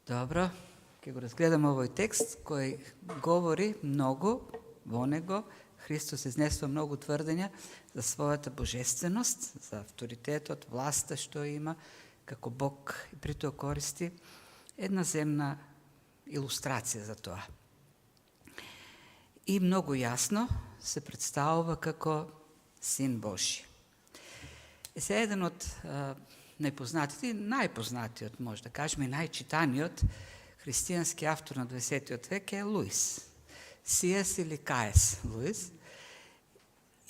Dobro, ќе го разгледаме овој текст кој говори многу во него. Христос изнесува многу тврдења за својата божественост, за авторитетот, власта што има, како Бог и при тоа користи една земна илустрација за тоа. И многу јасно се представува како Син Божи. Се еден од најпознатите, најпознатиот, може да кажеме, и најчитаниот христијански автор на 20. век е Луис. C.S. или К.С. Луис.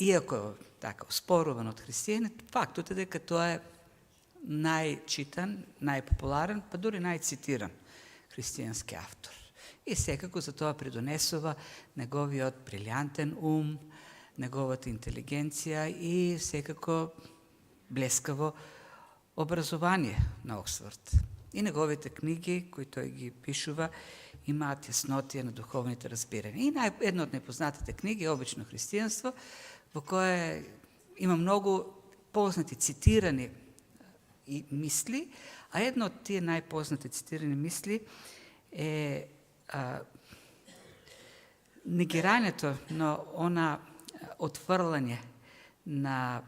Иако така споруван од христијаните, фактот е дека тоа е најчитан, најпопуларен, па дури најцитиран христијански автор. И секако за тоа придонесува неговиот брилјантен ум, неговата интелигенција и секако блескаво образование на Оксфорд. И неговите книги, кои тој ги пишува, имаат јаснотија на духовните разбирања. И една од непознатите книги е Обично христијанство, во кое има многу познати цитирани и мисли, а една од тие најпознати цитирани мисли е негирањето на она отфрлање на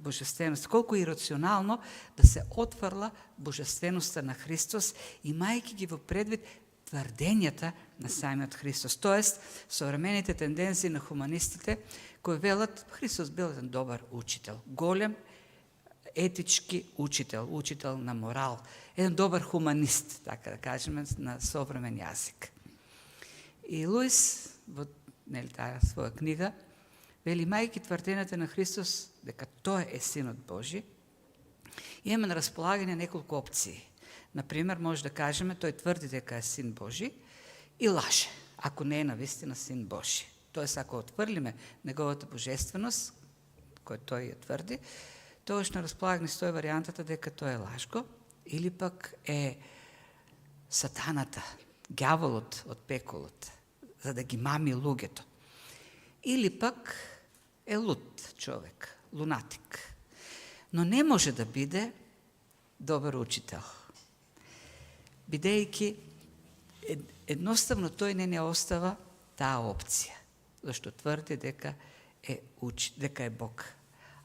божественост, колку ирационално да се отфрла божественоста на Христос, имајќи ги во предвид тврдењата на самиот Христос. Тоест, современите тенденции на хуманистите кои велат Христос бил еден добар учител, голем етички учител, учител на морал, еден добар хуманист, така да кажеме, на современ јазик. И Луис во таа своја книга вели, имајќи тврдењата на Христос дека тој е Синот Божи, имаме на располагање неколку опции. Например, може да кажеме, тој тврди дека е Син Божи и лаже, ако не е навистина Син Божи. Тоест, ако отврлиме неговата божественост, која тој ја тврди, тогаш на располагање стои варијантата дека тој е лажко, или пак е сатаната, ѓаволот од пеколот, за да ги мами луѓето. Или пак е луд човек, лунатик. Но не може да биде добар учител. Бидејќи едноставно тој не остава таа опција, зашто тврди дека е Бог.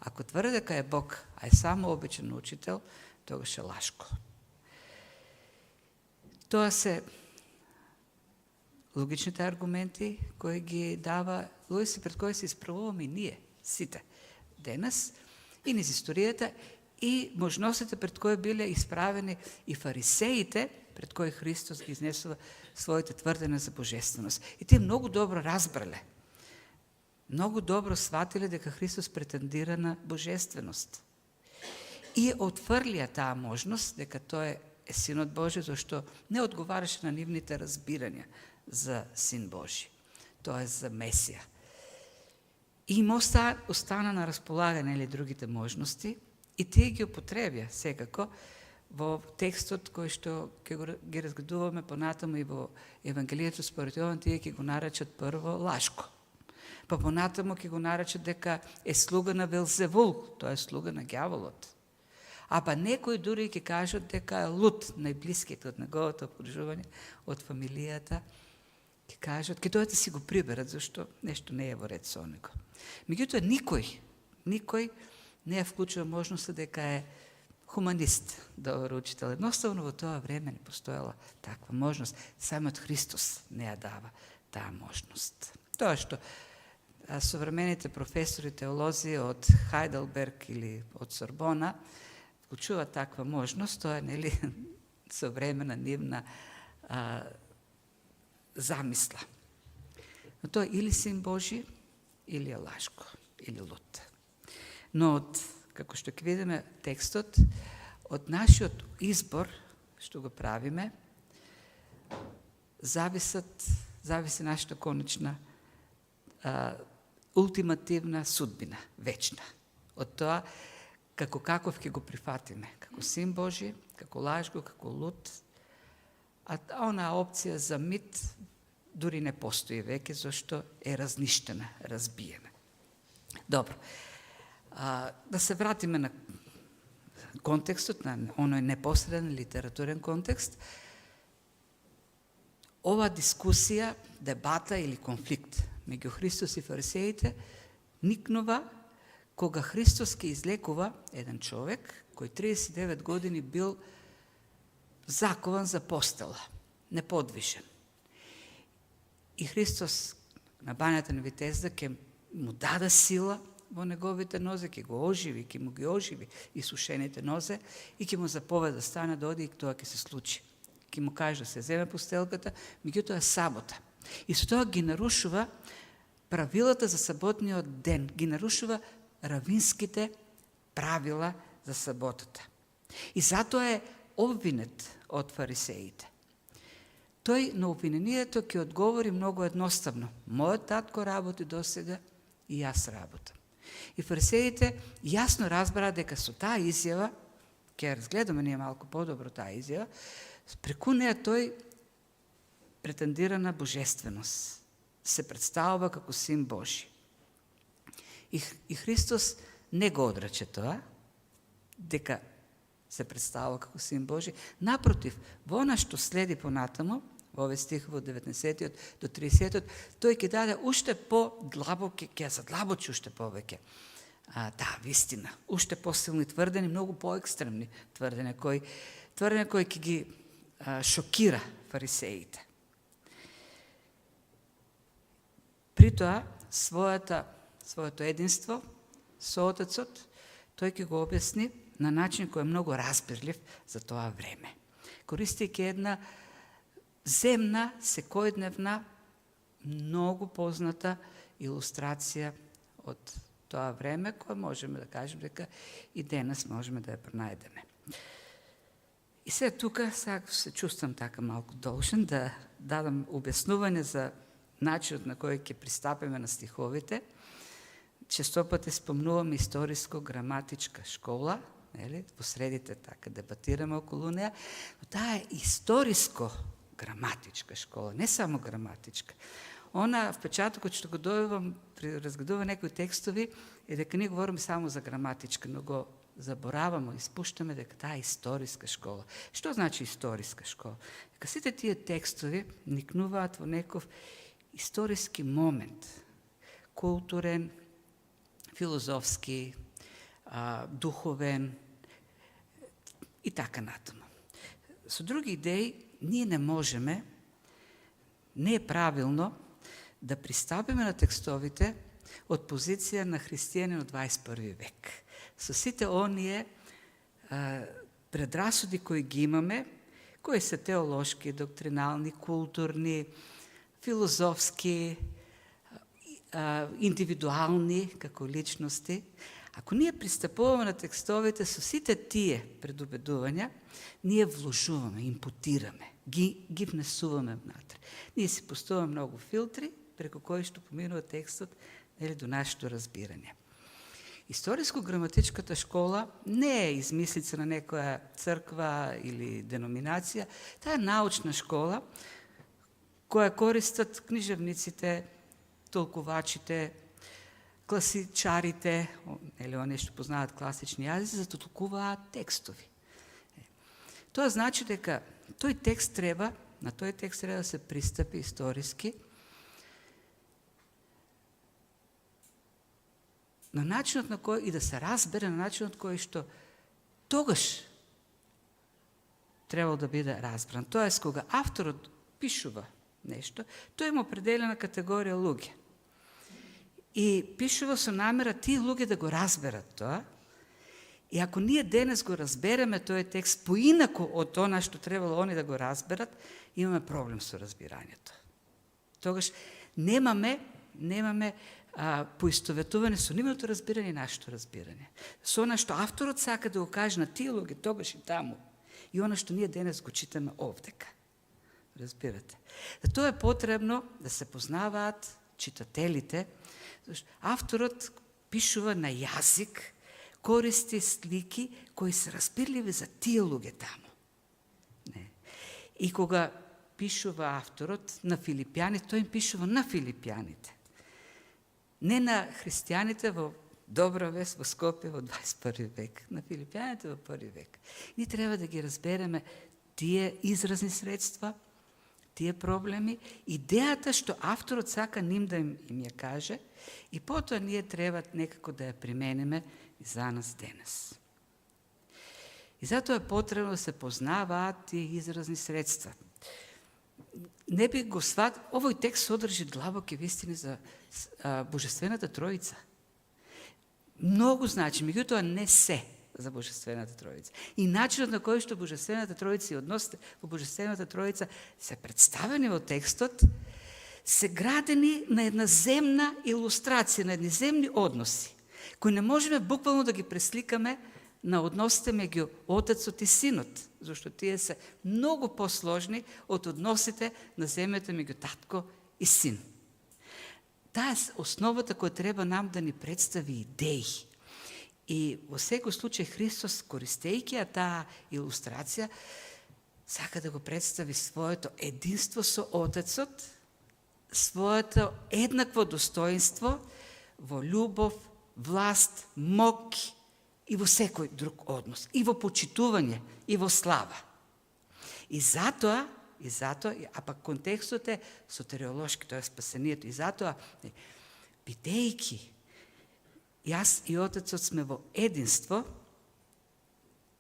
Ако тврди дека е Бог, а е само обичен учител, тогаш е лашко. Тоа се логичните аргументи кои ги дава Луис и пред кои се исправуваме и ние, сите, денес, и низ историјата, и можностите пред кои биле исправени и фарисеите, пред кои Христос ги изнесува своите тврдења за божественост. И тие многу добро разбрале, многу добро сватиле дека Христос претендира на божественост. И отфрлија таа можност дека тој е Синот Божи, зашто не одговараше на нивните разбирања за Син Божи, тоа е за Месија. И им остана на располагање или другите можности, и тие ги употребија секако во текстот кој што ги разгледуваме понатаму и во Евангелието според Јован, тие ќе го наречат прво лажко. Па понатаму ќе го наречат дека е слуга на Велзевул, тоа е слуга на ѓаволот. А па некои дури ќе кажат дека е луд, најблиските од неговото окружување, од фамилијата, ќе кажат, ќе дојдат да си го приберат, зашто нешто не е во ред со него. Меѓутоа, никој не ја вклучува можноста дека е хуманист, добар учител. Едноставно во тоа време не постоела таква можност. Самиот Христос не ја дава таа можност. Тоа што современите професори теолози од Хајделберг или од Сорбона вклучува таква можност, тоа е современа нивна замисла. Но тоа или Син Божи, или е лажко, или луд. Но како што ќе видиме текстот, од нашиот избор, што го правиме, зависи нашата конечна ултимативна судбина, вечна. Од тоа, каков ќе го прифатиме, како Син Божи, како лажко, како луд, а она опција за мит дури не постои веќе, зашто е разништена, разбиена. Добро. Да се вратиме на контекстот, на оној непосреден литературен контекст, ова дискусија, дебата или конфликт меѓу Христос и фарисеите никнува кога Христос ке излекува еден човек кој 39 години бил закован за постела, неподвижен. И Христос на бањата на Витезда ке му даде сила во неговите нозе, ке го оживи, ке му ги оживи исушените нозе и ке му заповеда да стане да оди и тоа ке се случи. Ке му каже да се земе постелката, меѓутоа е сабота. И со тоа ги нарушува правилата за саботниот ден, ги нарушува равинските правила за саботата. И затоа е обвинет од фарисеите. Тој на обвинението ќе одговори многу едноставно. Мојот татко работи досега и јас работам. И фарисеите јасно разбраа дека со таа изјава, ќе разгледаме ние малку подобро таа изјава, преку неа тој претендира на божественост, се представува како син Божи. И Христос не го одрече тоа, дека се представува како син Божи. Напротив, во она што следи понатаму, во овој стих во 19 до 30, тој ќе даде уште по-длабоки, ќе задлабочи уште повеќе таа вистина, уште посилни тврдени, многу поекстремни тврдења кои ќе ги шокира фарисеите. При тоа, своето единство со Отецот, тој ќе го објасни на начин кој е многу разбирлив за тоа време. Користејќи една земна, секојдневна, многу позната илустрација од тоа време, која можеме да кажем дека и денес можеме да ја пронајдеме. И сега тука се чувствам така малку должен да дадам објаснување за начинот на кој ќе пристапиме на стиховите. Честопати спомнувам историско-граматичка школа, во средите така дебатираме околу неа, но таа е историско-граматичка школа, не само граматичка. Она впечатокот што го добивам при разгледување некои текстови е дека ние говориме само за граматичка, но го забораваме, испуштаме дека таа е историска школа. Што значи историска школа? Дека сите тие текстови никнуваат во неков историски момент, културен, филозофски, духовен и така натаму. Со други идеи, ние не можеме, не е правилно да пристапиме на текстовите од позиција на христијанин од 21. век. Со сите оние предрасуди кои ги имаме, кои се теолошки, доктринални, културни, филозофски, индивидуални како личности. Ако ние пристапуваме на текстовите со сите тие предубедувања, ние вложуваме, импутираме, ги внесуваме внатре. Ние си поставаме многу филтри преку кои што поминува текстот до нашето разбирање. Историско-граматичката школа не е измислица на некоја црква или деноминација, таа е научна школа која користат книжевниците, толкувачите, класичарите, оние што познаат класични јазици, за да толкуваат текстови. Тоа значи дека на тој текст треба да се пристапи историски на начинот на кој и да се разбере на начинот кој што тогаш требало да биде разбран. Тоест, кога авторот пишува нешто, тој има определена категорија луѓе. И пишува со намера тие луѓе да го разберат тоа. И ако ние денес го разбереме тој текст поинаку од она што требало они да го разберат, имаме проблем со разбирањето. Тогаш немаме поистоветување со нивното разбирање и нашето разбирање. Со она што авторот сака да го каже на тие луѓе тогаш и таму, и она што ние денес го читаме овдека. Разбирате? За тоа е потребно да се познаваат читателите. Авторот пишува на јазик, користи слики кои се разбирливи за тие луѓе таму. И кога пишува авторот на филипјаните, тој им пишува на филипјаните. Не на христијаните во добра вест во Скопје во 21. век, на Филипјаните во 1. век. Ние треба да ги разбереме тие изразни средства, тие проблеми, идејата што авторот сака ним да им ја каже, и потоа ние треба некако да ја примениме и за нас денес. И затоа е потребно да се познаваат тие изразни средства. Не би го овој текст содржи длабоки вистини за Божествената Троица. Многу значи, меѓутоа не се за Божествената Троица. И начинот на кој што Божествената Троица и односите во Божествената Троица се представени во текстот, се градени на една земна илустрација, на едни земни односи, кои не можеме буквално да ги пресликаме на односите меѓу Отецот и Синот, зашто тие се многу посложни од односите на земјата меѓу татко и син. Таа е основата која треба нам да ни представи идеи. И во секој случај Христос, користејќи таа илустрација, сака да го представи своето единство со Отецот, своето еднакво достоинство во љубов, власт, мок и во секој друг однос, и во почитување, и во слава. И затоа, а пак контекстот е сотериолошки, тоа е спасението, и затоа, бидејќи јас и Отецот сме во единство,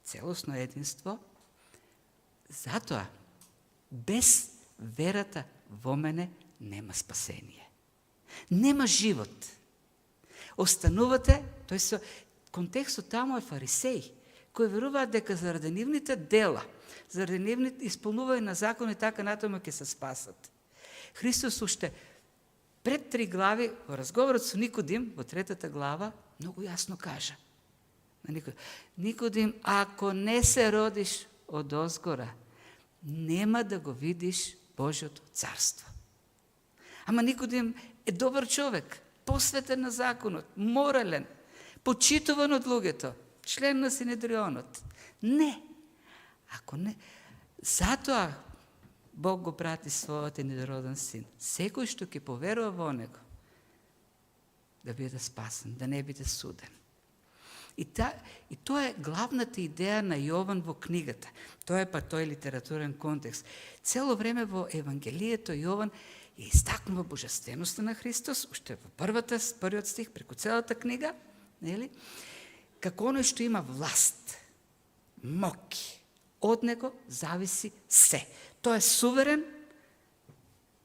целосно единство, затоа без верата во мене нема спасение. Нема живот. Останувате, контекстот таму е фарисеи, кои веруваат дека заради нивните дела, заради нивните исполнување на закон и така натаму ќе се спасат. Христос уште пред 3 глави, во разговорот со Никодим, во 3-та глава, многу јасно кажа. Никодим, ако не се родиш од озгора, нема да го видиш Божјото царство. Ама Никодим е добар човек, посветен на законот, морален, почитуван од луѓето, член на Синедрионот. Не. Ако не, затоа Бог го прати својот единороден син. Секој што ќе поверува во него, да биде спасен, да не биде суден. И тоа е главната идеја на Јован во книгата. Тоа е тој литературен контекст. Цело време во Евангелието Јован ја истакнува божественоста на Христос, уште во првиот стих, преку целата книга, нели? Како оној што има власт, моки, од него зависи се. Тој е суверен,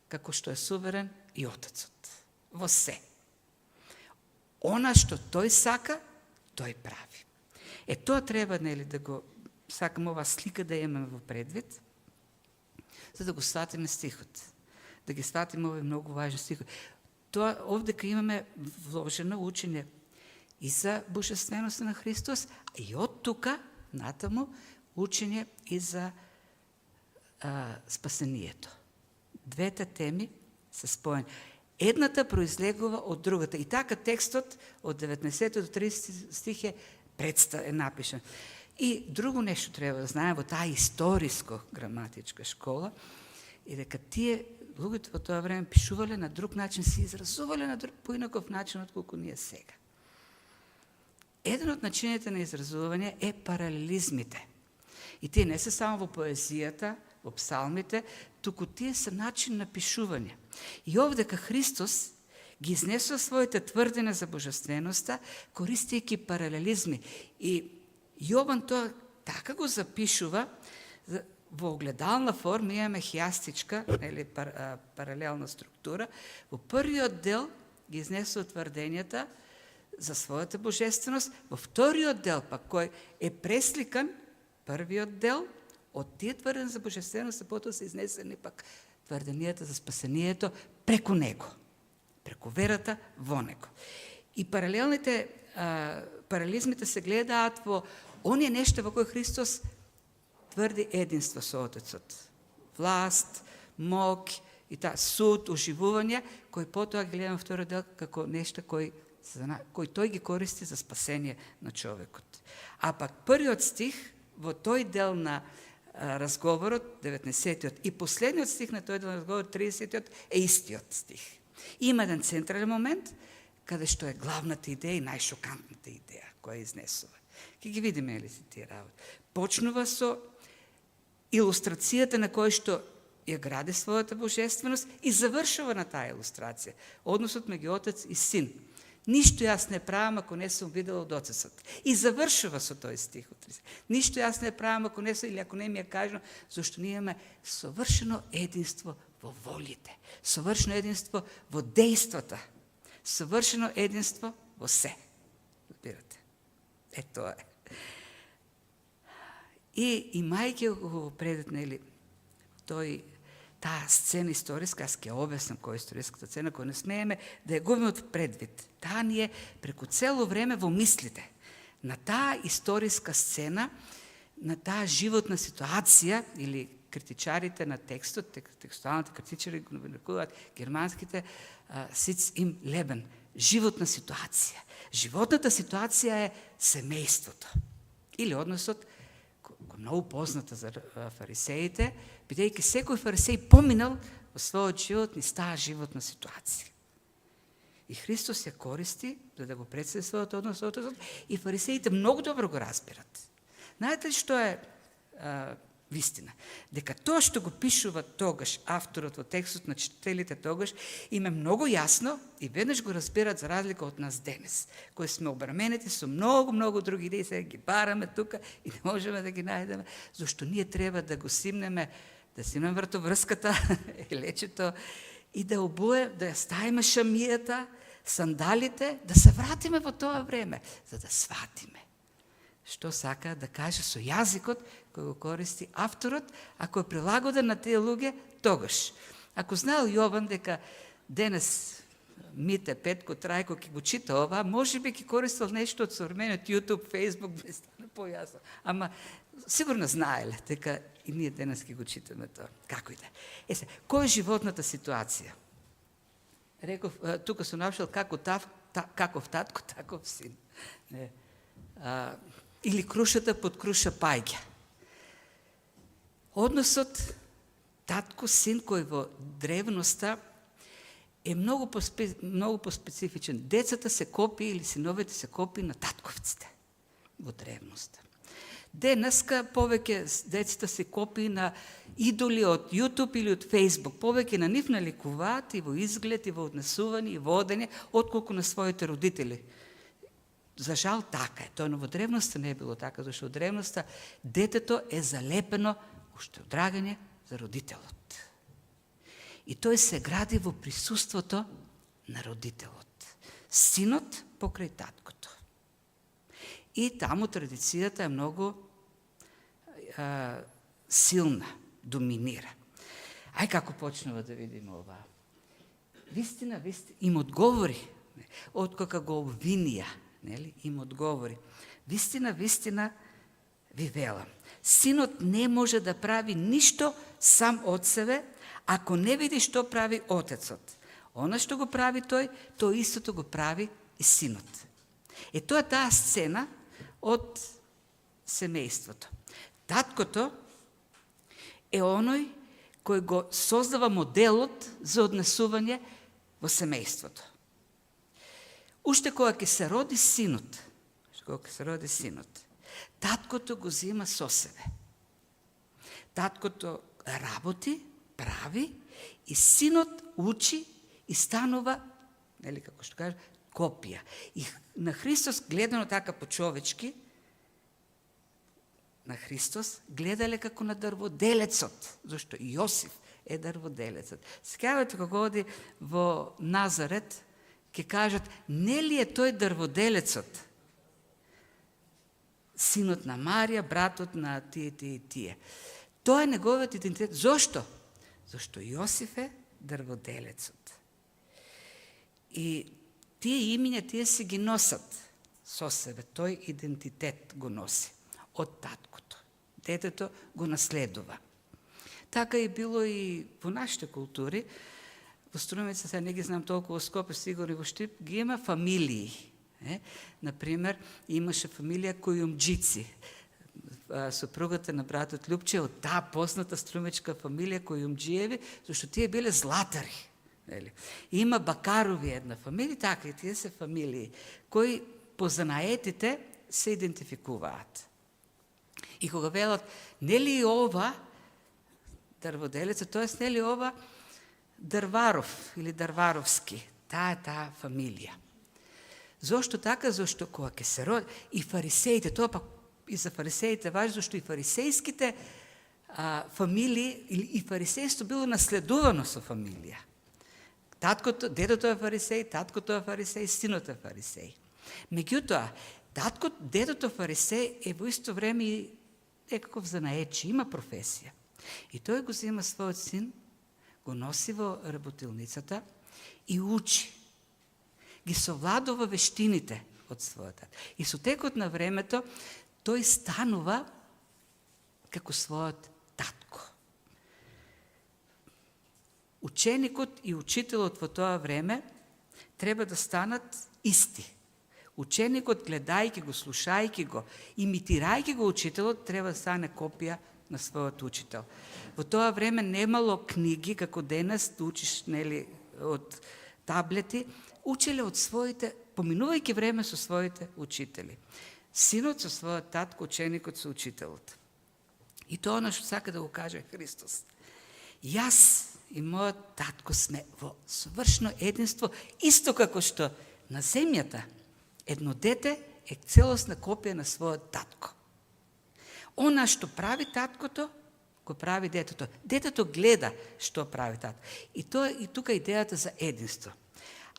како што е суверен и Отецот. Во се. Она што тој сака, тој прави. Тоа треба, нели, да го сакам ова слика да имаме во предвид, за да го сватиме стихот. Да ги сватиме овој многу важен стихот. Тоа овдека имаме вложено учење и за божественоста на Христос, и од тука натаму учење и за спасението. Двете теми се споени. Едната произлегува од другата. И така текстот од 19 до 30 стих е напишан. И друго нешто треба да знаеме во таа историско-граматичка школа, и дека тие луѓето во тоа време пишувале на друг начин, се изразувале на друг поинаков начин отколку ние сега. Еден од начините на изразување е паралелизмите. И тие не се само во поезијата, во псалмите, туку тие се начин на пишување. И овдека Христос ги изнесува своите тврдења за божественоста, користејќи паралелизми. И Јован тоа така го запишува, во огледална форма имаме хиастичка, или паралелна структура. Во првиот дел ги изнесува тврдењата за својата божественост, во вториот дел, пак кој е пресликан, првиот дел, од тие тврдења за божественост, потоа се изнесени пак тврдењата за спасението преку него, преку верата во него. И паралелизмите се гледаат во оние нешта во кои Христос тврди единство со Отецот. Власт, мок и суд, оживување, кои потоа ги гледаме вториот дел како нешта кои тој ги користи за спасение на човекот. А пак првиот стих во тој дел на разговорот, 19-тиот, и последниот стих на тој дел на разговорот, 30-тиот, е истиот стих. Има еден централен момент, каде што е главната идеја и најшокантната идеја која изнесува. Ке ги видиме ли си тие работи. Почнува со илустрацијата на која што ја гради својата божественост и завршува на таа илустрација. Односот меѓу Отец и Син. Ништо јас не правам ако не сум видел од Отецот. И завршува со тој стих. Ништо јас не правам ако не сум, или ако не ми е кажано, зашто ние имаме совршено единство во волите, совршено единство во дејствата, совршено единство во се. Разбирате? Тоа е. И имајќи го предет, нели, таа сцена историска, аз ќе обяснам која е историската сцена, која не смееме да ја губиме од предвид. Таа ни е преку цело време во мислите. На таа историска сцена, на таа животна ситуација, или критичарите на текстот, текстуалните критичари го нарекуваат германските Sitz im Leben, животна ситуација. Животната ситуација е семејството. Или односот, многу позната за фарисеите, бидејќи секој фарисеј поминал во својот живот низ таа животна ситуација. И Христос ја користи за да го представи својот однос со Отецот, и фарисеите многу добро го разбират. Знаете ли што е вистина? Дека тоа што го пишува тогаш авторот во текстот на читателите тогаш им е многу јасно и веднаш го разбират, за разлика од нас денес, кои сме обременети со многу други идеи, сега ги бараме тука и не можеме да ги најдеме, зашто ние треба да го симнеме, да симнеме вратоврската и лечето и да ја ставиме шамијата, сандалите, да се вратиме во тоа време, за да сватиме што сака да каже со јазикот кој го користи авторот, ако е прилагоден на тие луѓе тогаш. Ако знал Јован дека денес Мите, Петко, Трајко ќе го чита ова, може би ќе користил нешто од современиот YouTube, Facebook, би стане појасно. Ама сигурно знаеле дека и ние денес ќе го читаме тоа. Како и да. Која е животната ситуација? Реков, тука сум нашол каков татко, таков син. Не. Или крушата под круша паѓа. Односот татко-син кој во древноста е многу поспецифичен. Децата се копи или синовете се копи на татковците во древноста. Денеска повеќе децата се копи на идоли од YouTube или од Facebook. Повеќе на нив наликуваат и во изглед, и во однесување, и во одење, отколку на своите родители. За жал така е. Тоа во древноста не е било така, зашто во древноста детето е залепено уште од раѓање за родителот. И тој се гради во присуството на родителот. Синот покрај таткото. И таму традицијата е многу силна, доминира. Ај како почнува да видиме ова. Вистина, им одговори, откако го обвинија, нели, им одговори. Вистина ви велам. Синот не може да прави ништо сам од себе, ако не види што прави Отецот. Она што го прави тој истото го прави и синот. Тоа е таа сцена од семејството. Таткото е оној кој го создава моделот за однесување во семејството. Уште кога ќе се роди синот, таткото го зема со себе. Таткото работи, прави и синот учи и станува, нели како што кажа, копија. И на Христос гледано така по-човечки, на Христос гледале како на дрводелецот, зашто Јосиф е дрводелецот. Сеќавате кога оди во Назарет, ќе кажат, нели е тој дрводелецот? Синот на Марија, братот на тие. Тоа е неговиот идентитет. Зошто? Зашто Јосиф е дрводелецот. И тие имиња, тие си ги носат со себе. Тој идентитет го носи од таткото. Детето го наследува. Така и било и во нашите култури. Во Струмица, сега не ги знам толку во Скопје, сигурно во Штип, ги има фамилии. Например, имаше фамилија Којумџици. Сопругата на братот Љупче од таа позната струмечка фамилија Којумџиеви, зашто тие биле златари. Има бакарови една фамилија, така и тие се фамилии, кои по занаетите се идентификуваат. И кога велат, нели ова дрводелеца, тоест нели ова Дрваров или Дрваровски, таа фамилија. Зошто така? Зошто кога ќе се роди и фарисеите, тоа пак и за фарисеите важи, зашто и фарисејските фамилии и фарисејство било наследувано со фамилија. Дедото е фарисеј, таткото е фарисеј, синот е фарисеј. Меѓутоа, дедото фарисеј е во исто време и некаков занаечи, има професија. И тој го зема својот син, го носи во работилницата и учи. Ги совладува вештините од својот тат. И со текот на времето, тој станува како својот татко. Ученикот и учителот во тоа време треба да станат исти. Ученикот, гледајќи го, слушајќи го, имитирајќи го учителот, треба да стане копија на својот учител. Во тоа време немало книги, како денес, да учиш од таблети, учеле од своите, поминувајќи време со своите учители. Синот со својот татко, ученикот со учителот. И тоа на што сака да го каже Христос. Јас и мојот татко сме во совршено единство, исто како што на земјата едно дете е целосна копија на својот татко. Она што прави таткото, го прави детето. Детето гледа што прави татко. И тоа и тука идејата за единство.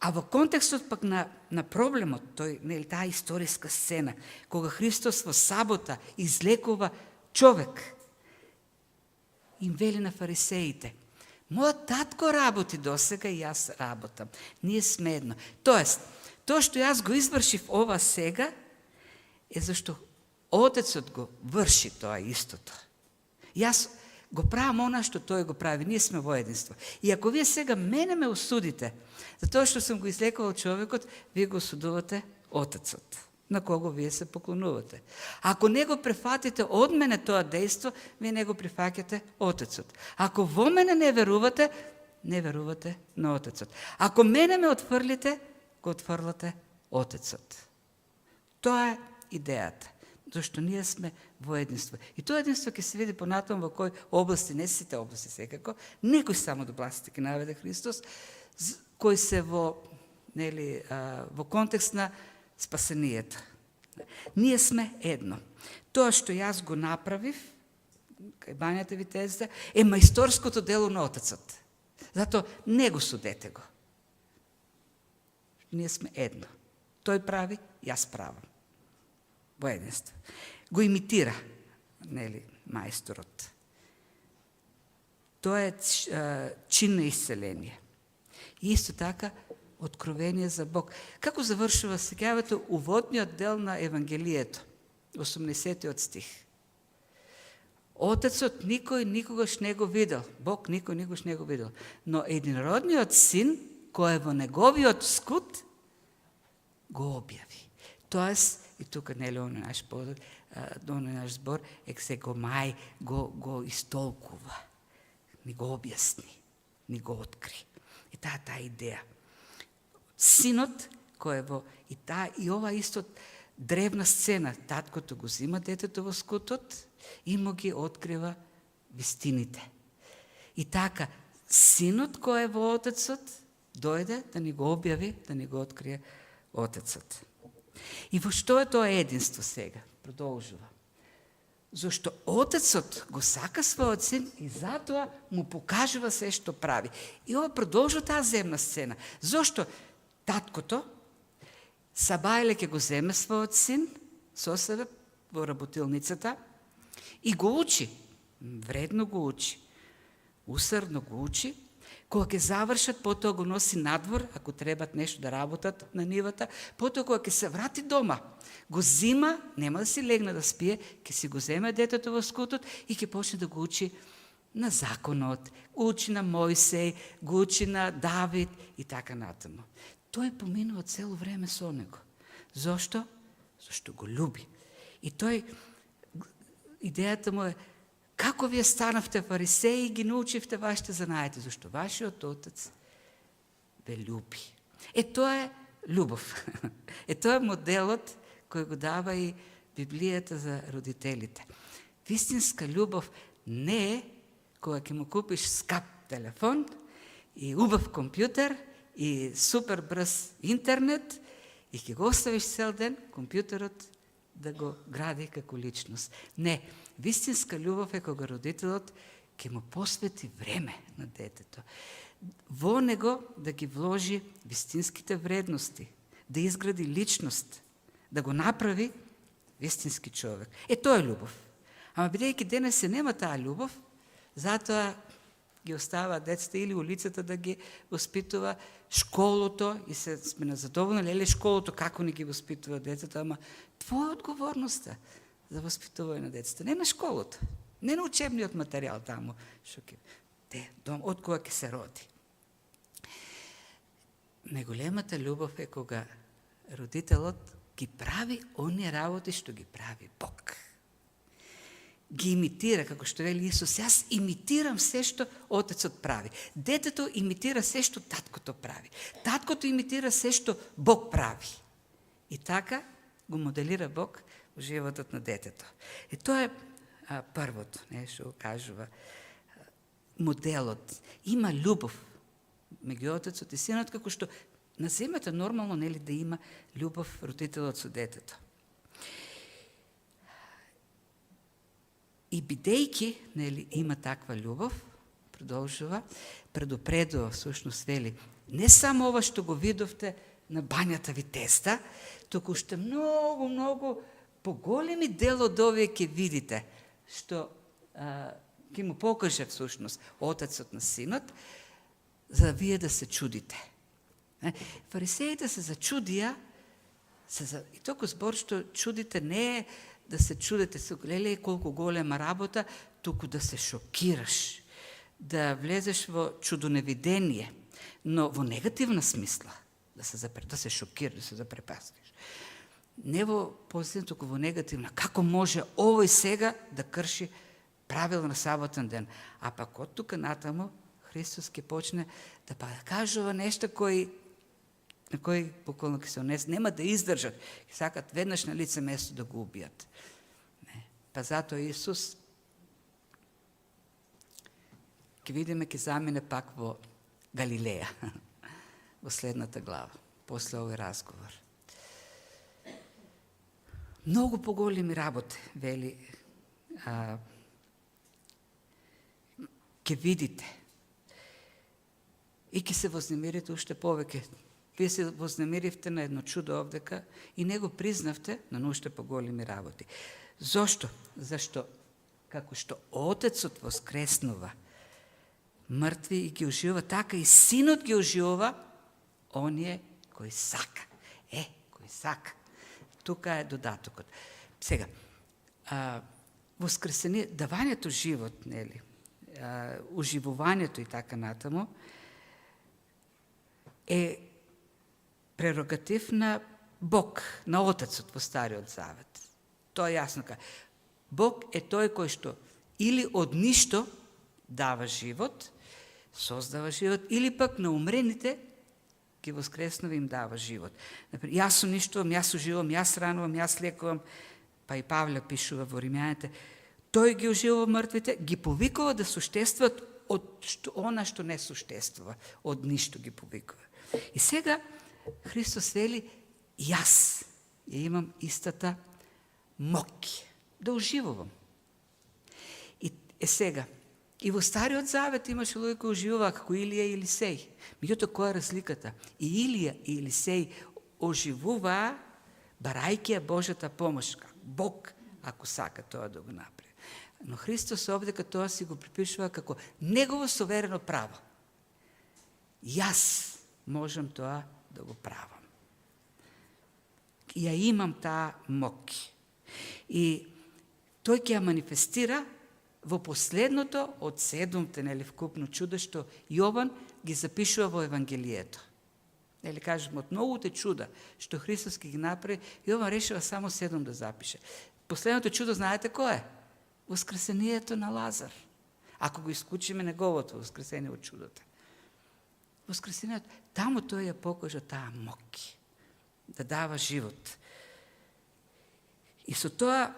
А во контекстот пак на проблемот, таа историска сцена, кога Христос во сабота излекува човек, им вели на фарисеите: мојот татко работи досега и јас работам. Ние сме едно. Тоест, тоа што јас го извршив ова сега, е зашто Отецот го врши тоа истото. Јас го правам она што тој го прави. Ние сме во единство. И ако вие сега мене ме осудите, за тоа што сум го излекувал човекот, вие го осудувате Отецот, на кого вие се поклонувате. Ако не го прифатите од мене тоа дејство, вие не го прифаќате Отецот. Ако во мене не верувате, не верувате на Отецот. Ако мене ме отфрлите, го отфрлате Отецот. Тоа е идејата. Зашто ние сме во единство. И тоа единство ќе се види понатаму во кои области, не сите области секако, некои само области ќе наведе Христос, кои се во контекст на спасението. Ние сме едно. Тоа што јас го направив, кај Бањата Витезда, е мајсторското дело на Отецот. Затоа не го судете го. Ние сме едно. Тој прави, јас правам. Во единство. Го имитира, мајсторот. Тоа е чин на исцеление. И исто така, откровение за Бог. Како завршува сегавето уводниот дел на Евангелието, 80 стих. Отецот никој никогаш не го видел, Бог никој никогаш не го видел, но единородниот син, кој е во неговиот скут, го објави. Тоест, и тука оној наш збор, се го мај, го истолкува, ни го објасни, ни го откри. И таа идеја. Синот, кој е во... И ова исто древна сцена, таткото го зима детето во скутот и му ги открива вистините. И така, синот кој е во Отецот, дојде да ни го објави, да ни го открие Отецот. И во што е тоа единство сега? Продолжува. Зошто Отецот го сака својот син и затоа му покажува се што прави. И ова продолжува таа земна сцена. Зошто таткото Сабајле ќе го земе својот син со себе во работилницата и го учи. Вредно го учи. Усрдно го учи. Кога ќе завршат, потоа го носи надвор, ако требат нешто да работат на нивата, потоа кога ќе се врати дома, го зима, нема да си легне да спие, ќе си го земе детето во скутот и ќе почне да го учи на законот, го учи на Мојсеј, го учи на Давид и така натаму. Тој поминува цело време со него. Зошто? Зашто го љуби. И тој, идејата му е, како вие станавте фарисеи и ги научивте вашите занаети? Зашто вашиот Отец ве љуби. Тоа е љубов. Тоа е моделот кој го дава и Библијата за родителите. Вистинска љубов не е кога ќе му купиш скап телефон и убав компјутер и супер брз интернет и ќе го оставиш цел ден компјутерот да го гради како личност. Не, вистинска љубов е кога родителот ќе му посвети време на детето. Во него да ги вложи вистинските вредности, да изгради личност, да го направи вистински човек. Тоа е љубов. Ама бидејќи денес се нема таа љубов, затоа ги остава децата или улицата да ги воспитува, школото, и се сме незадоволни, леле школото како не ги воспитува децата, ама твоја одговорноста за воспитување на децата, не на школото, не на учебниот материјал таму, што ќе дом од кога ќе се роди. Најголемата љубов е кога родителот ги прави оние работи што ги прави Бог. Ги имитира, како што вели Исус, јас имитирам се што Отецот прави. Детето имитира се што таткото прави. Таткото имитира се што Бог прави. И така го моделира Бог во животот на детето. Тоа е првото, што го кажува моделот. Има љубов меѓу Отецот и Синот, како што на земјата нормално нели да има љубов родителот со детето. И бидејќи нели има таква љубов, продолжува, предупредува, всушност вели, не само ова што го видовте на бањата Витезда, туку уште многу, многу поголеми дел од овие ќе видите, што ќе му покаже всушност Отецот на Синот, за вие да се чудите. Фарисеите се зачудија, и толку збор што чудите не е да се чудите, леле колку голема работа, туку да се шокираш, да влезеш во чудоневидение, но во негативна смисла, да се шокираш, да се запрепастиш. Не во позитивна, туку во негативна. Како може овој сега да крши правила на саботен ден? А пак од тука натаму Христос ќе почне да кажува нешто на кои буквално ќе се унесат, нема да издржат, ќе сакат веднаш на лице место да го убијат. Па затоа Исус ќе видиме, ќе замине пак во Галилеја, во следната глава, после овој разговор. Многу поголеми работи, вели, ќе видите и ќе се вознемирите уште повеќе. Вие се вознемиривте на едно чудо овдека и не го признавте на уште поголеми работи. Зошто? Зашто, како што Отецот воскреснува мртви и ги оживува, така и Синот ги оживува оние кои сака. Кои сака. Тука е додатокот. Сега, воскресение, давањето живот, нели, оживувањето и така натаму, е прерогатив на Бог, на Отецот во Стариот Завет. Тоа е јасно ка. Бог е тој кој што или од ништо дава живот, создава живот, или пак на умрените ги воскреснува им дава живот. Например, јас сум ништувам, јас оживувам, јас ранувам, јас лекувам, па и Павле пишува во Римјаните, тој ги оживува мртвите, ги повикува да суштествуват од она што не суштествува, од ништо ги повикува. И сега Христос вели, јас ја имам истата моќ да оживувам. И сега, и во Стариот Завет имаше луѓе кои оживуваа како Илија и Елисеј. Меѓутоа, која е разликата? И Илија и Елисеј оживуваа барајќи ја Божјата помош. Бог, ако сака тоа да го направи. Но Христос овдека тоа си го припишува како негово суверено право. Јас можам тоа да го правам. Ја имам таа моќ. И тој ќе ја манифестира во последното од 7 нели вкупно чуда што Јован ги запишува во Евангелието. Нели кажеме од многуте чуда што Христос ги направи, Јован решава само 7 да запише. Последното чудо знаете кое е? Воскресението на Лазар. Ако го исклучиме неговото воскресение од чудото. воскресението, таму тој ја покажа таа моќ да дава живот. И со тоа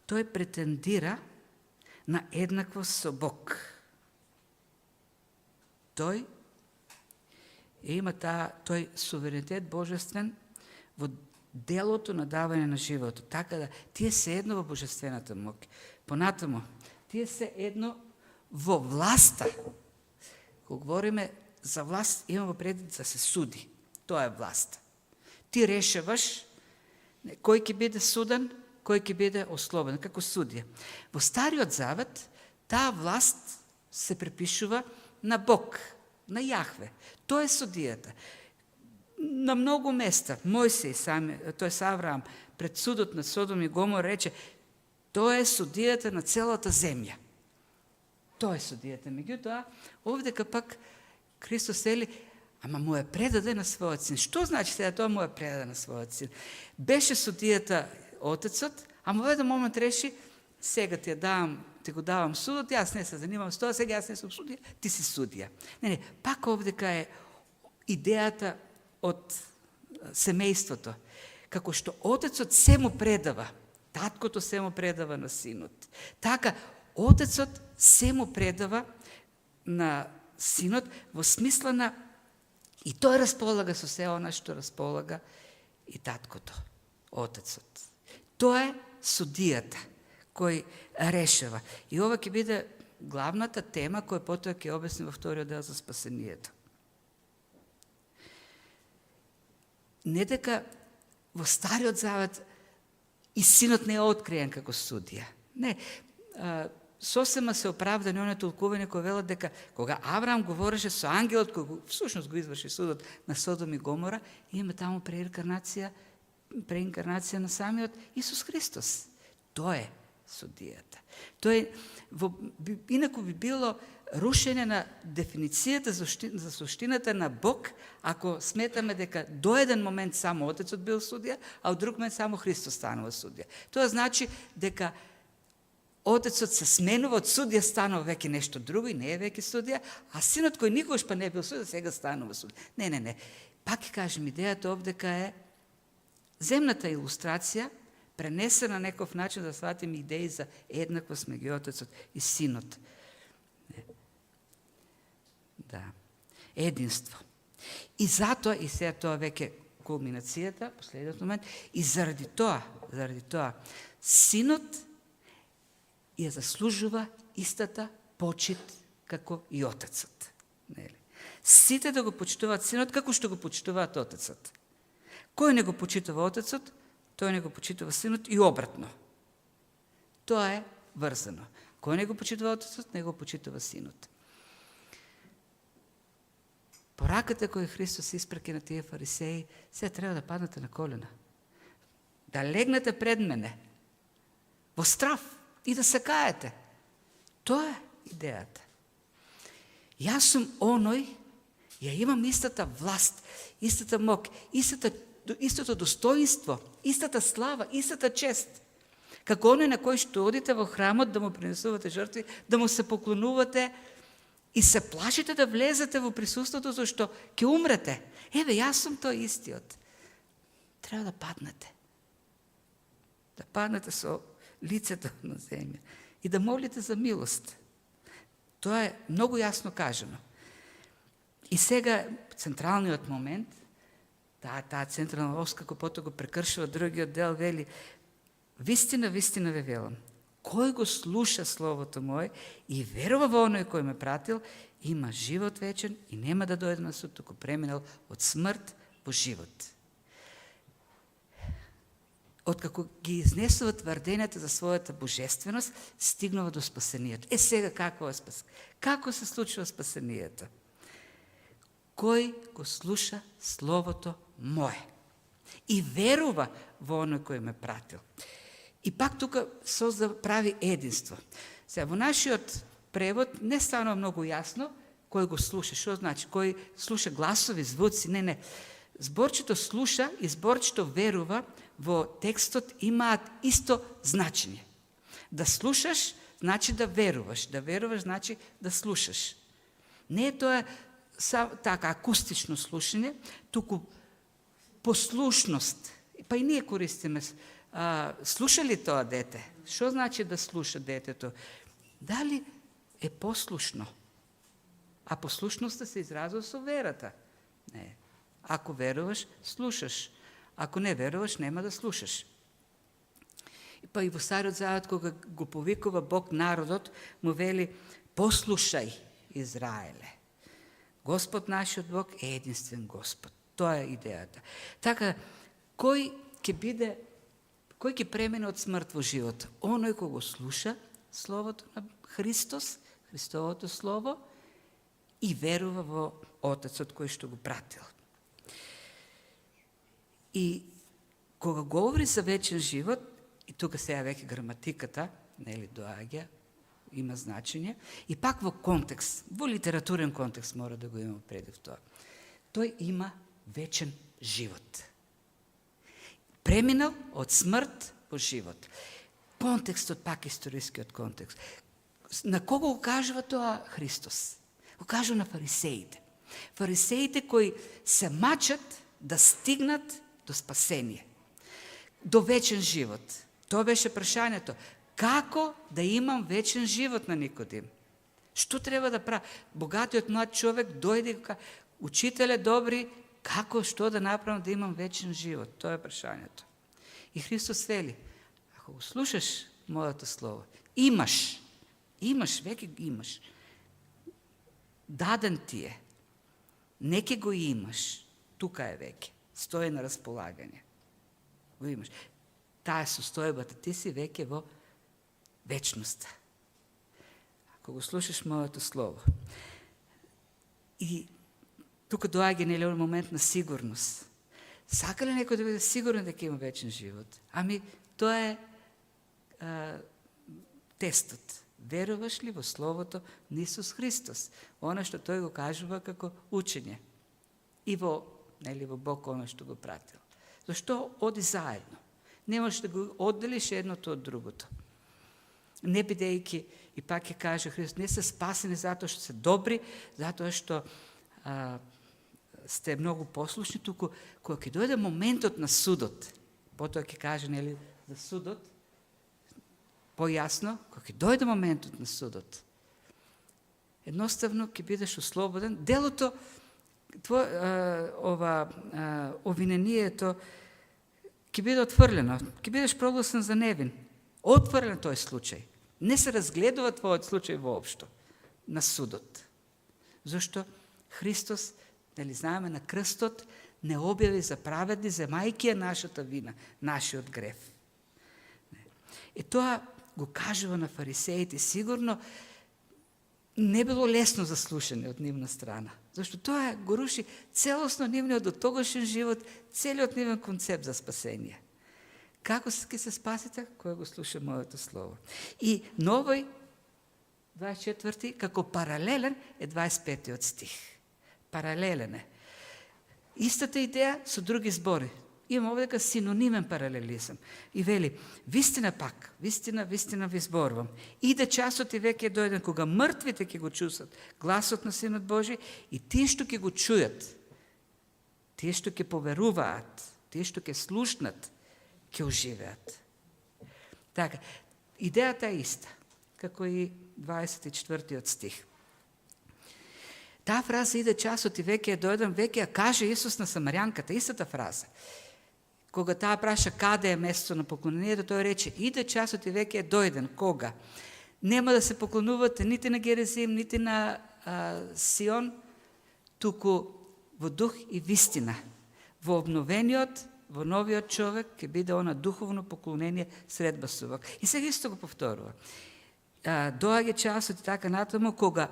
тој претендира на еднаквост со Бог. Тој има тој суверенитет божествен во делото на давање на животот. Така да тие се едно во божествената моќ. Понатаму, тие се едно во власта. Кога говориме за власт, имамо предвид да се суди. Тоа е власт. Ти решаваш кој ќе биде судан, кој ќе биде ослободен, како судија. Во Стариот Завет, таа власт се припишува на Бог, на Јахве. Тој е судијата. На многу места, Мојсей, тој Авраам, пред судот на Содом и Гомор рече, тој е судијата на целата земја. Тој е судијата. Меѓутоа, овдека пак Христос вели, ама му е предаде на својот син. Што значи сега тоа му е предаде на својот син? Беше судијата Отецот, ама во еден момент реши, сега ти го давам судот, јас не се занимавам с тоа, сега јас не сум судија, ти си судија. Не, пак овдека е идејата од семејството. Како што Отецот се му предава, таткото се му предава на синот. Така, Отецот се му предава на синот во смисла на и тој располага со се она што располага и таткото, Отецот. Тоа е судијата кој решава. И ова ќе биде главната тема која потоа ќе обясни во вториот дел за спасението. Не дека во Стариот Завет и синот не е откриен како судија. Не, сосема се оправдани оние толкување кои велат дека кога Авраам говореше со ангелот кој всушност го изврши судот на Содом и Гомора, има таму преинкарнација на самиот Исус Христос. Тој е судијата. Инаку би било рушење на дефиницијата за суштината на Бог, ако сметаме дека до еден момент само Отецот бил судија, а од друг момент само Христос станува судија. Тоа значи дека Отецот се сменува, од судија станува веќе нешто друго и не е веќе судија, а синот кој никогаш па не бил судија, сега станува судија. Не. Пак ќе кажем, идејата овдека е земната илустрација, пренесена на некој начин да сватиме идеи за еднаквост меѓу Отецот и Синот. Да. Единство. И затоа, и сега тоа веќе кулминацијата, последниот момент, и заради тоа, Синот ја заслужува истата почит како и Отецот. Сите да го почитуваат Синот како што го почитуваат Отецот. Кој не го почитува Отецот, тој не го почитува Синот и обратно. Тоа е врзано. Кој не го почитува Отецот, не го почитува Синот. Пораката која Христос испраќа на тие фарисеи, се треба да паднете на колена. Да легнете пред мене во страв и да се каете. Тоа е идејата. Јас сум оној, ја имам истата власт, истата моќ, истото достоинство, истата слава, истата чест. Како оној на кој што одите во храмот да му принесувате жртви, да му се поклонувате и се плашите да влезете во присуството зашто ќе умрете. Еве, јас сум тој истиот. Треба да паднете. Да паднете со лицето на земја и да молите за милост. Тоа е многу јасно кажано. И сега централниот момент, таа централна ос, како потоа го прекршува другиот дел, вели: вистина ве велам, кој го слуша словото мое и верува во оној кој ме пратил, има живот вечен и нема да дојде на суд, туку преминал од смрт во живот. Откако ги изнесува тврдењата за својата божественост, стигнува до спасението. Сега како е спасението? Како се случува спасението? Кој го слуша словото мое и верува во оној кој ме пратил. И пак тука прави единство. Сега, во нашиот превод не станува многу јасно кој го слуша. Што значи? Кој слуша гласови, звуци? Не. Зборчето слуша и зборчето верува во текстот имаат исто значење. Да слушаш значи да веруваш. Да веруваш значи да слушаш. Не е тоа така акустично слушање, туку послушност. Па и ние користиме. Слуша ли тоа дете? Што значи да слуша детето? Дали е послушно? А послушноста се изразува со верата. Не. Ако веруваш, слушаш. Ако не веруваш, нема да слушаш. Па и во Стариот Завет, кога го повикува Бог народот, му вели: послушај, Израеле. Господ нашиот Бог е единствен Господ. Тоа е идејата. Така, кој ќе премине од смрт во живот? Оној кој го слуша Словото на Христос, Христовото Слово, и верува во Отецот кој што го пратил. И кога говори за вечен живот, и тука сега веќе граматиката, нели, доаѓа, има значење, и пак во контекст, во литературен контекст мора да го имаме преди тоа. Тој има вечен живот. Преминал од смрт во живот. Контекстот, пак историскиот контекст. На кого го кажува тоа Христос? Го кажува на фарисеите. Фарисеите кои се мачат да стигнат до спасение, до вечен живот. Тоа беше прашањето. Како да имам вечен живот на Никодим? Што треба да правам? Богатиот млад човек дојде и кажа: учителе добри, како, што да направам да имам вечен живот? Тоа е прашањето. И Христос вели: ако го слушаш моето слово, имаш, веќе имаш. Даден ти е. Неке го имаш. Тука е веќе. Стои на располагање. Го имаш. Таа е состојбата. Ти си веќе во вечноста. Ако го слушаш моето слово. И тука доаѓа нели момент на сигурност. Сака ли некој да биде сигурен дека има вечен живот? Ами, тоа е тестот. Веруваш ли во Словото на Исус Христос? Оно што тој го кажува како учење. И во Бог, оно што го пратил. Зашто оди заедно? Не можеш да го одделиш едното од другото. Не бидејќи, и пак ќе каже Христос, не се спасени затоа што се добри, затоа што сте многу послушни, туку кога ќе дојде моментот на судот, потоа ќе каже за судот, појасно, кога ќе дојде моментот на судот, едноставно ќе бидеш ослободен. Делото, обвинението ќе биде отфрлено, ќе бидеш прогласен за невин. Отфрлен тој случај. Не се разгледува твојот случај воопшто на судот. Зашто Христос, знаеме, на крстот не објави за праведни, земајќи ја нашата вина, нашиот грев. И тоа го кажува на фарисеите. Сигурно не било лесно за слушање од нивна страна. Зашто тоа го руши целосно нивниот дотогашен живот, целиот нивен концепт за спасение. Како ќе се спасите? Кој го слуша моето слово. И новој 24, како паралелен е 25 стих. Паралелен е. Истата идеја со други збори. Имам овдека синонимен паралелизам. И вели: вистина пак, вистина ви зборувам. Иде часот и веќе е дојден кога мртвите ќе го чусат гласот на Синот Божи, и тие што ќе го чујат, тие што ќе поверуваат, тие што ќе слушнат, ќе оживеат. Така, идејата е иста, како и 24 стих. Таа фраза иде часот и веќе е дојден, веќе ја каже Исус на самарјанката, истата фраза. Кога таа праша каде е место на поклонението, тој рече: иде часот и веќе е дојден. Кога? Нема да се поклонувате нити на Герезим, нити на Сион, туку во дух и вистина. Во обновениот, во новиот човек ќе биде она духовно поклонение сред басувак. И сега исто го повторува. Доаѓа часот и така натаму, кога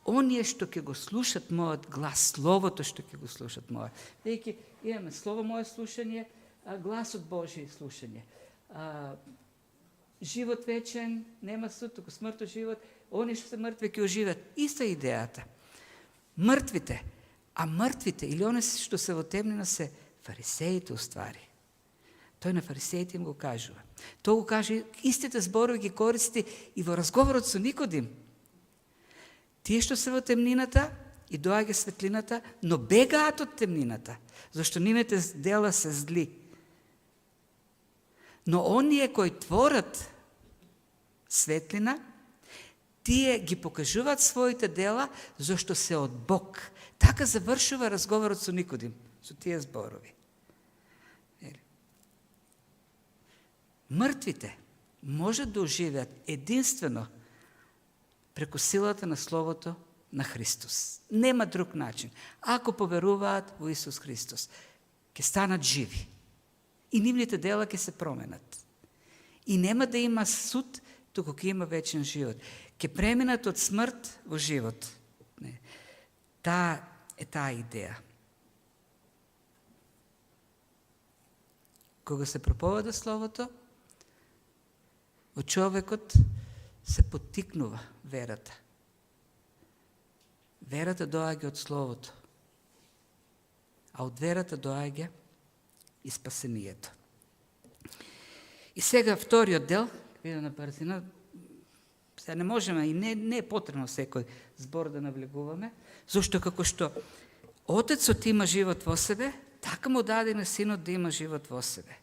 оние што ќе го слушат мојот глас, словото што ќе го слушат мојот. Веќе имаме слово мое слушање, гласот Божи слушање. Живот вечен, нема суд, туку смртот живот, оние што се мртви ќе оживеат. Иста идејата. Мртвите, а мртвите или оние што се во темнина се фарисеите уствари. Тој на фарисеите им го кажува. Тој го каже, истите зборови ги користи и во разговорот со Никодим. Тие што се во темнината и доаѓа светлината, но бегаат од темнината, зашто нивните дела се зли. Но оние кои творат светлина, тие ги покажуваат своите дела, зашто се од Бог. Така завршува разговорот со Никодим, со тие зборови. Мртвите можат да оживеат единствено преку силата на Словото на Христос. Нема друг начин. Ако поверуваат во Исус Христос, ќе станат живи. И нивните дела ќе се променат. И нема да има суд, туку ќе има вечен живот. Ќе преминат од смрт во живот. Таа е таа идеја. Кога се проповеда Словото, во човекот се поттикнува верата. Верата доаѓа од Словото, а од верата доаѓа и спасението. И сега вториот дел, видам на брзина, сега не можеме и не е потребно секој збор да навлегуваме, зашто како што Отецот има живот во себе, така му даде на Синот да има живот во себе.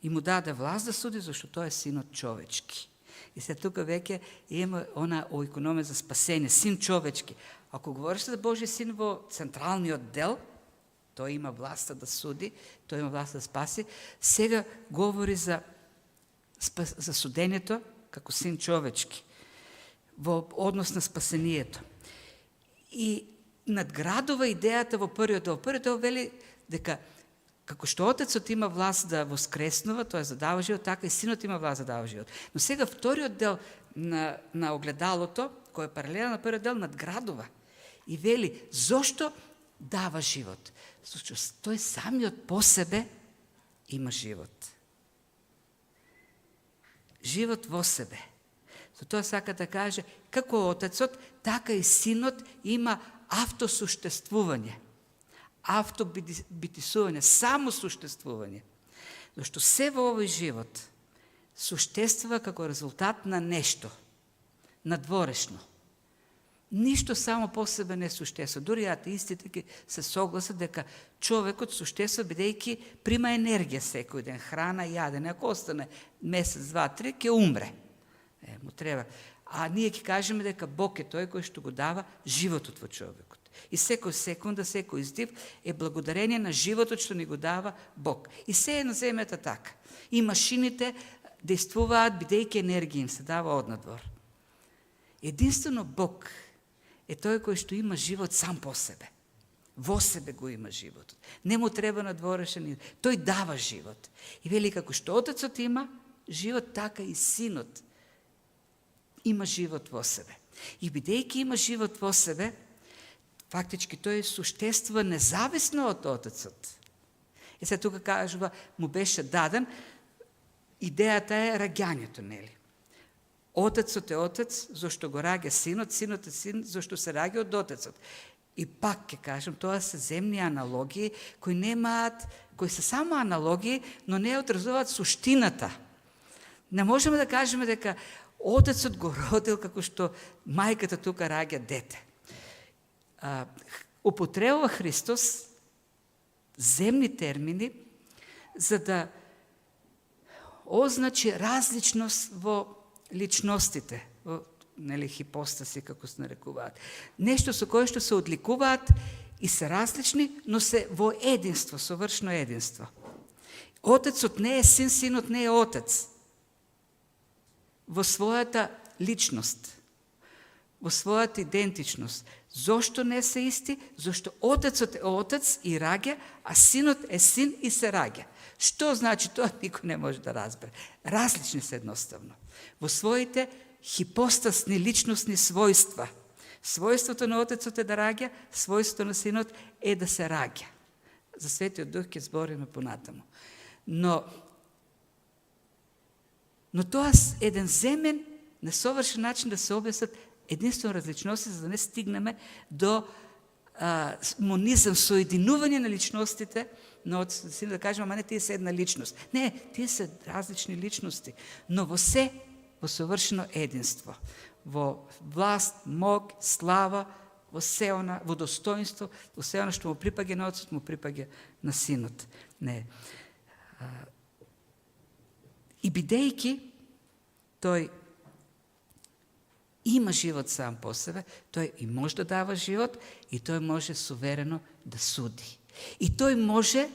И му даде власт да суди, зашто тој е Синот човечки. И се тука веќе има она о икономија за спасение, Син човечки. Ако говориш за Божи Син во централниот дел, тој има власта да суди, тој има власт да спаси. Сега говори за судењето како Син човечки, во однос на спасението. И надградува идејата во првиот дел. Првиот дел вели дека како што Отецот има власт да воскреснува, тоа задава живот, така и Синот има власт да дава живот. Но сега вториот дел на огледалото, кој е паралелен на првиот дел, надградува и вели зошто дава живот. Зашто тој самиот по себе има живот. Живот во себе. За тоа сака да каже, како Отецот, така и Синот има автосуштествување. Автобитисување, самосуштествување. Зашто се во овој живот суштествува како резултат на нешто, надворешно. Ништо само по себе не суштествува. Дури атеистите ќе се согласат дека човекот суштествува бидејќи прима енергија секој ден, храна, јадење. Ако остане месец, два, три, ќе умре. Му треба. А ние ќе кажеме дека Бог е тој кој што го дава животот во човекот. И секој секунда, секој издив е благодарение на животот што ни го дава Бог. И се е на земјата така. И машините действуваат бидејќи енергија им се дава однадвор. Единствено Бог е тој кој што има живот сам по себе. Во себе го има животот. Не му треба надворешен. Тој дава живот. И вели како што Отецот има живот, така и Синот има живот во себе. И бидејќи има живот во себе, фактички тој суштествува независно од Отецот. И се тука кажува, му беше даден, идејата е раѓањето, нели? Отецот е Отец, зашто го раѓа Синот, Синот е Син, зашто се раѓа од Отецот. И пак ќе кажем, тоа се земни аналогии, кои немаат, кои се само аналогии, но не одразуваат суштината. Не можеме да кажеме дека Отецот го родил како што мајката тука раѓа дете. Употребува Христос земни термини за да означи различност во личностите, во хипостаси, како се нарекуваат. Нешто со кое што се одликуваат и се различни, но се во единство, совршно единство. Отецот не е Син, Синот не е Отец. Во својата личност, во својата идентичност. Зошто не се исти? Зошто Отецот е Отец и раѓа, а Синот е Син и се раѓа. Што значи тоа? Никој не може да разбере. Различни се едноставно. Во своите хипостасни личностни својства. Својството на Отецот е да раѓа, својството на Синот е да се раѓа. За Светиот Дух ќе збориме понатаму. Но тоа е еден земен, несовршен начин да се објаснат единствено различности, за да не стигнеме до монизам, соединување на личностите, но да кажем, ама не, тие се една личност. Не, тие се различни личности, но во се, во совршено единство. Во власт, мог, слава, во достоинство, во се оно што му припаѓа на Отцот, му припаѓа на Синот. Не. И бидејќи тој има живот сам по себе, тој и може да дава живот и тој може суверено да суди. И тој може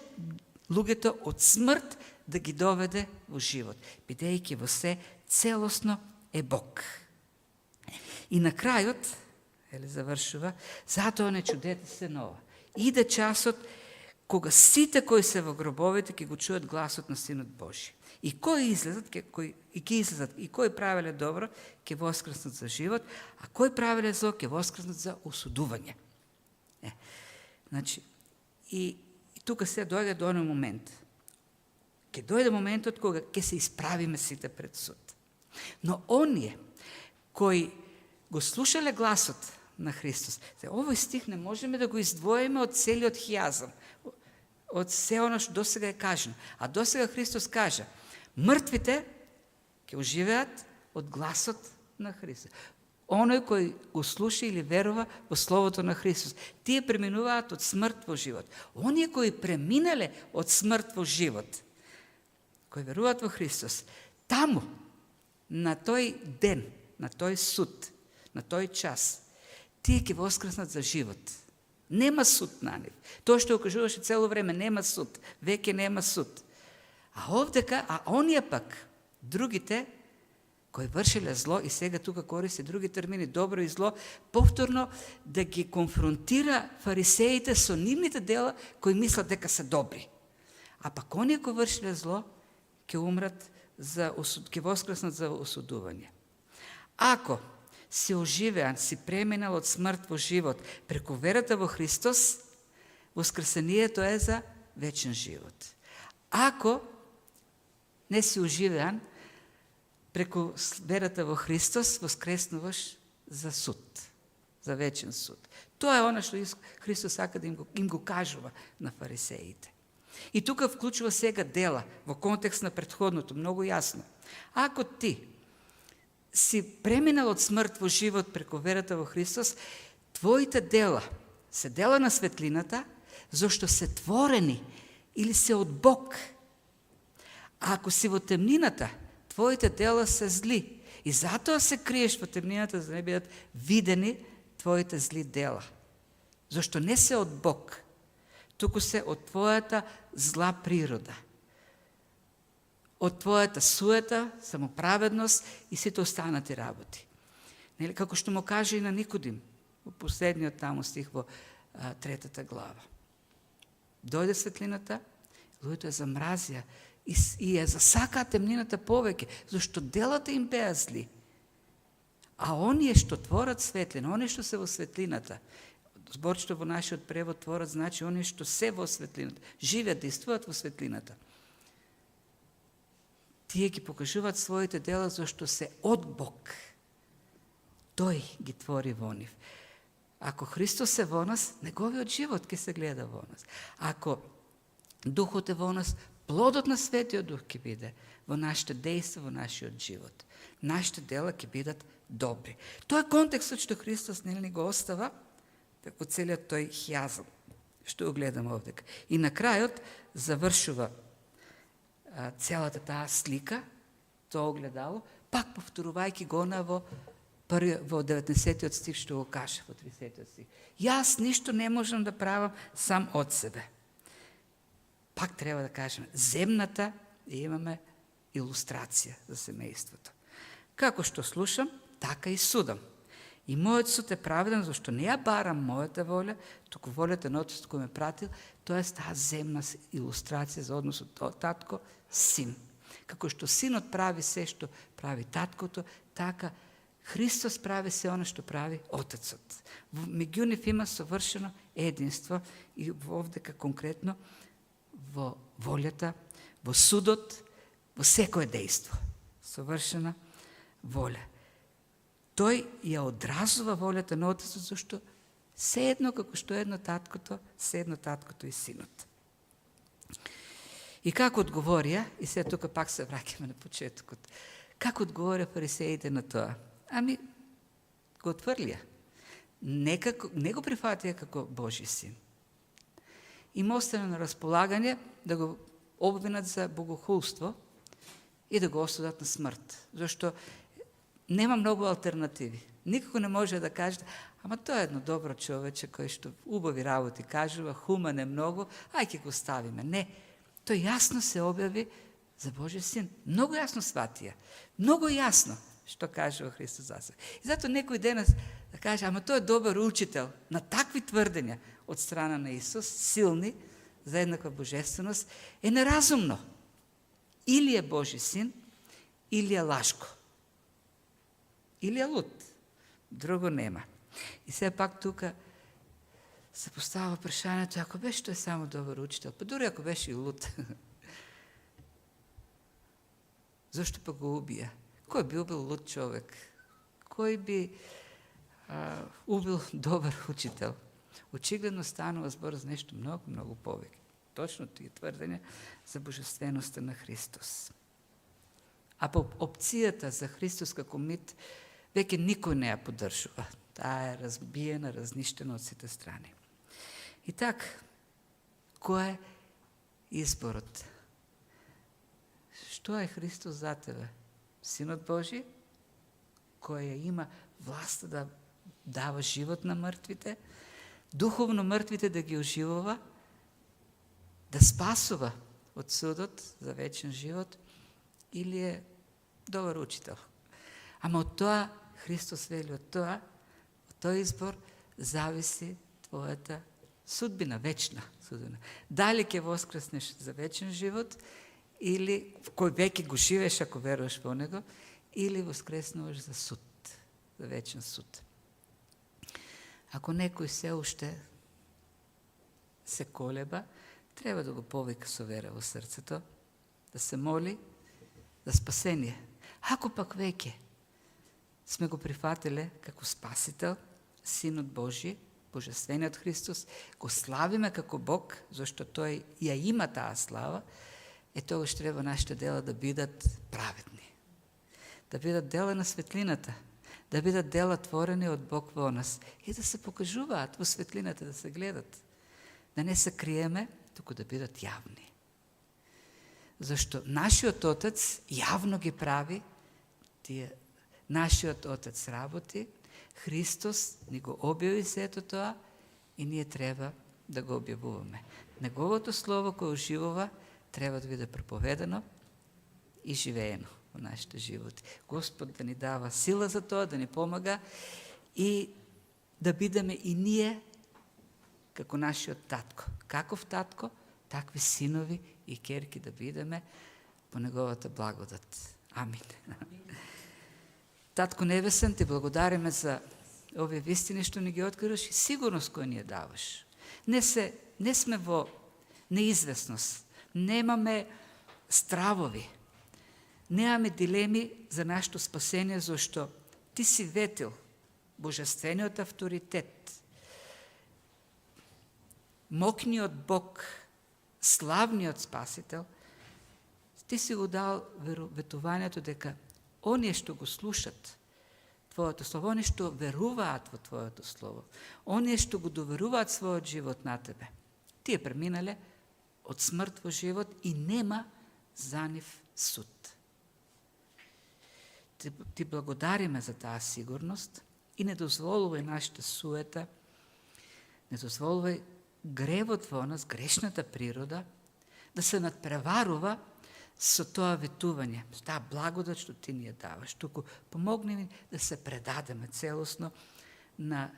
луѓето од смрт да ги доведе во живот, бидејќи во се целосно е Бог. И на крајот, завршува, затоа не чудете се нова. Иде часот кога сите кои се во гробовите ќе го чуат гласот на Синот Божи. И кои излезат, и кои правеле добро, ќе воскреснат за живот, а кои правеле зло, ќе воскреснат за осудување. Значи, и тука се дојде до оној момент. Ќе дојде моментот кога ќе се исправиме сите пред суд. Но оние кои го слушале гласот на Христос, овој стих не можеме да го издвоиме од целиот хијазам, од се оно што досега е кажено. А досега Христос кажа, мртвите ќе оживеат од гласот на Христос. Оној кој го слуша или верува во Словото на Христос, тие преминуваат од смрт во живот. Оние кои преминале од смрт во живот, кои веруваат во Христос, таму, на тој ден, на тој суд, на тој час, тие ќе воскреснат за живот. Нема суд на нив. Тоа што кажуваше цело време, нема суд, веќе нема суд. А овдека, оние пак, другите, кои вршиле зло, и сега тука користи други термини, добро и зло, повторно да ги конфронтира фарисеите со нивните дела, кои мислат дека се добри. А пак оние кои вршиле зло, ќе умрат, ќе воскреснат за осудување. Ако си оживеан, си преминал од смрт во живот, преку верата во Христос, воскресението е за вечен живот. Ако не си оживеан, преку верата во Христос, воскреснуваш за суд, за вечен суд. Тоа е оно што Христос сака да им го кажува на фарисеите. И тука вклучува сега дела, во контекст на претходното, многу јасно. Ако ти си преминал од смрт во живот преку верата во Христос, твоите дела се дела на светлината, зашто се творени или се од Бог. А ако си во темнината, твоите дела се зли. И затоа се криеш во темнината, за да не бидат видени твоите зли дела. Зашто не се од Бог, туку се од твојата зла природа. Од твојата суета, самоправедност и сите останати работи. Нели, како што му каже и на Никодим, во последниот таму стих во 3 глава. Дојде светлината, луѓето ја замразија и ја засакаа темнината повеќе, зашто делата им беа зли. А оние што творат светлина, оние што се во светлината, зборчето во нашиот превод творат, значи оние што се во светлината, живеат, действуваат во светлината. Тие ги покажуваат своите дела зашто се од Бог. Тој ги твори во нив. Ако Христос е во нас, неговиот живот ќе се гледа во нас. Ако Духот е во нас, плодот на Светиот Дух ќе биде во нашите дејства, во нашиот живот. Нашите дела ќе бидат добри. Тоа е контекстот што Христос не го остава во целиот тој хијазам, што го гледаме овдека. И на крајот завршува целата таа слика, тоа огледало, пак повторувајќи го во 19 стих што го каже во 30 стих. Јас ништо не можам да правам сам од себе. Пак треба да кажеме, земната имаме илустрација за семејството. Како што слушам, така и судам. И мојот суд е праведен, зашто не ја барам мојата воља, туку волјата на Отецот кој ме пратил, тоа е таа земна илустрација за односот татко-син. Како што синот прави се што прави таткото, така Христос прави се оно што прави Отецот. Меѓу нив има совршено единство и овдека конкретно во волјата, во судот, во секое дејство. Совршена воља. Тој ја одразува волјата на Отецот, зашто се едно како што едно таткото, се едно таткото и синот. И како одговорија, и сега тука пак се враќаме на почетокот, како одговорија фарисеите на тоа? Ами, го отврлија. не го прифатија како Божи син. Им остане на располагање да го обвинат за богохулство и да го осудат на смрт. Зашто нема многу алтернативи. Никако не може да каже, ама тоа е едно добро човече кој што убави работи кажува, хуман е многу, ај ќе го ставиме. Не, тој јасно се објави за Божи син. Многу јасно сватија. Многу јасно што кажува Христос за себе. И зато некој денес да каже, ама тој е добар учител, на такви тврдења од страна на Исус, силни, за еднаква божественост, е неразумно. Или е Божи син, или е лашко. Или е луд. Друго нема. И се пак тука се поставува прашањето, ако беше тој само добар учител, па дури ако беше и луд, зашто па го убија? Кој би убил луд човек? Кој би убил добар учител? Очигледно станува збор за нешто многу, многу повеќе. Точно тие тврдења за божественоста на Христос. А по опцијата за Христос како мит, веќе никој не ја поддржува. Таа е разбиена, разништена од сите страни. И так, кој е изборот? Што е Христос за тебе? Синот Божи, кој има власта да дава живот на мртвите, духовно мртвите да ги оживува, да спасува од судот за вечен живот, или е добар учител? Ама од тоа, Христос вели, од тој избор зависи твојата судбина, вечна судбина. Дали ќе воскреснеш за вечен живот, или кој веќе го живееш ако веруваш во него, или воскреснуваш за суд, за вечен суд. Ако некој се уште се колеба, треба да го повика со вера во срцето, да се моли за спасение. Ако пак веќе сме го прифатиле како спасител, Синот Божи, Божествениот Христос, го славиме како Бог, зашто тој ја има таа слава, тогаш треба нашите дела да бидат праведни, да бидат дела на светлината, да бидат дела творени од Бог во нас и да се покажуваат во светлината, да се гледат, да не се криеме, туку да бидат јавни. Зашто нашиот Отец јавно ги прави тие, нашиот Отец работи, Христос ни го објави сето тоа и ние треба да го објавуваме. Неговото слово кој оживува треба да биде проповедано и живеено во нашите животи. Господ да ни дава сила за тоа, да ни помага и да бидеме и ние како нашиот татко. Каков татко, такви синови и керки да бидеме по неговата благодат. Амин. Татко Небесен, ти благодариме за овие вистини што ни ги откриваш и сигурност која ни ја даваш. Не сме во неизвестност, немаме стравови, немаме дилеми за нашето спасение, зашто ти си ветил божествениот авторитет, мокниот Бог, славниот Спасител, ти си го дал ветувањето дека оние што го слушат Твоето Слово, оние што веруваат во Твоето Слово, оние што го доверуваат својот живот на Тебе, тие преминале од смрт во живот и нема за нив суд. Ти благодариме за таа сигурност и не дозволувај нашата суета, не дозволувај гревот во нас, грешната природа, да се надпреварува со тоа ветување, со таа благодат што ти ни ја даваш. Туку помогни ни да се предадеме целосно на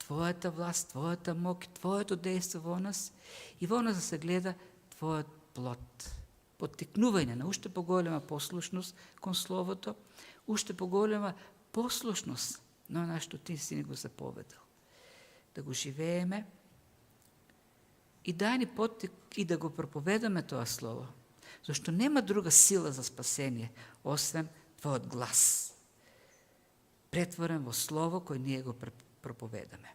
Твојата власт, Твојата мок, Твоето дејство во нас и во нас да се гледа Твојот плод. Поттикнување на уште поголема послушност кон Словото, уште поголема послушност на она што ти си ни го заповедал. Да го живееме и дај ни поттик и да го проповедаме тоа Слово. Зашто нема друга сила за спасение, освен Твојот глас, претворен во Слово кој ние го проповедаме.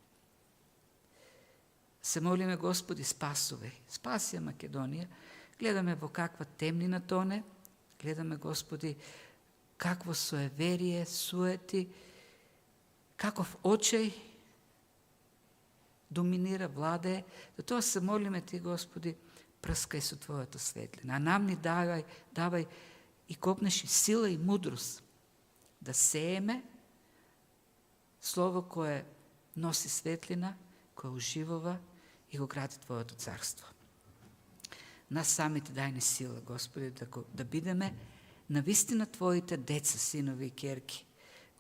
Се молиме, Господи, спасувај, спаси ја Македонија, гледаме во каква темнина тоне, гледаме, Господи, какво суеверие, суети, каков очај доминира, владее. Затоа се молиме Ти, Господи, пръскай со Твојата светлина. А нам ни давај и копнеш и сила и мудрост да сееме слово кое носи светлина, кое уживува и го гради Твоето царство. Нас самите дај ни сила, Господи, да бидеме навистина Твоите деца, синови и керки,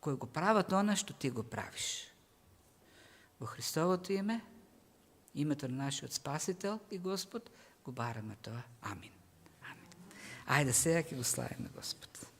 кои го прават она што Ти го правиш. Во Христовото име, името на нашиот Спасител и Господ, го бараме тоа. Амин. Амин. Ајде сега ќе го славиме Господ.